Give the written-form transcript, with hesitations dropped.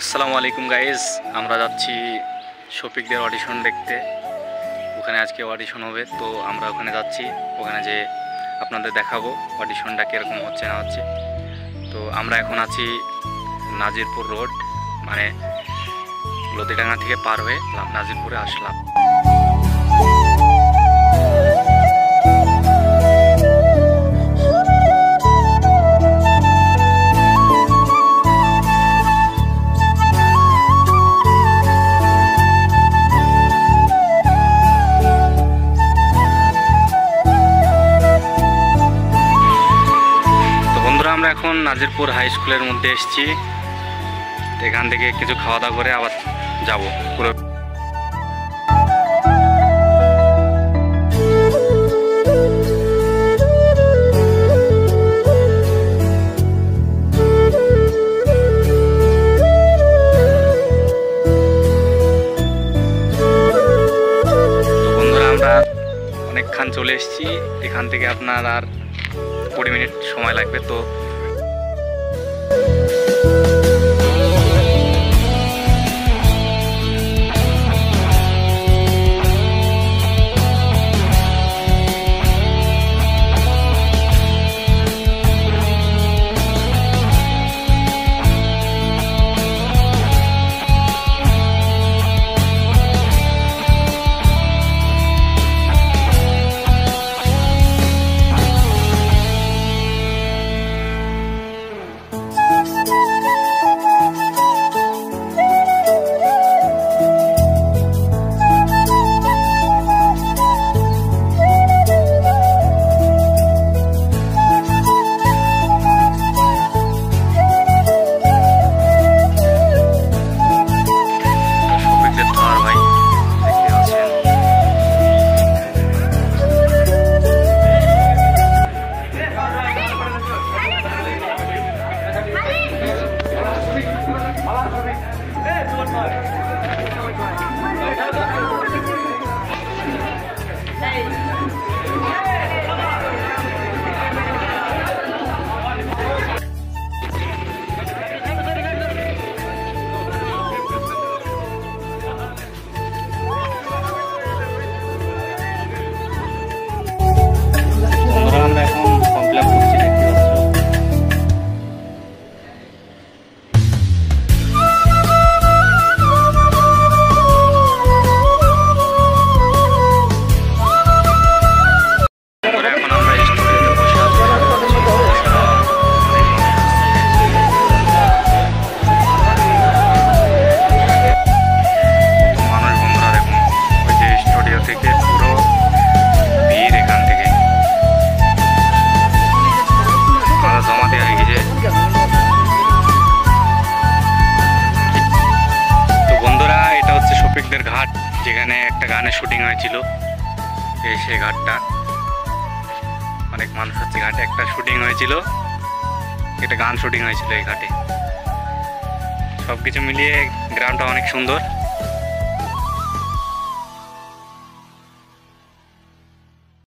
আসসালামু আলাইকুম গাইজ, আমরা যাচ্ছি শফিকদের অডিশন দেখতে। ওখানে আজকে অডিশন হবে, তো আমরা ওখানে যাচ্ছি। ওখানে যে আপনাদের দেখাবো অডিশনটা কীরকম হচ্ছে না হচ্ছে। তো আমরা এখন আছি নাজিরপুর রোড, মানে লতিডাঙ্গা থেকে পার হয়ে নাজিরপুরে আসলাম। আমরা এখন নাজিরপুর হাই স্কুলের মধ্যে এসেছি। এখান থেকে কিছু খাওয়া দাওয়া করে আবার যাব পুরো। বন্ধুরা, আমরা অনেকক্ষণ চলে এসেছি। এখান থেকে আপনার আর 20 মিনিট সময় লাগবে। তো শফিকদের ঘাট, যেখানে একটা গানের শুটিং হয়েছিল, সেই ঘাটটা। অনেক মানুষ হচ্ছে ঘাটে। একটা শুটিং হয়েছিল, একটা গান শুটিং হয়েছিল এই ঘাটে। সবকিছু মিলিয়ে গ্রামটা অনেক সুন্দর।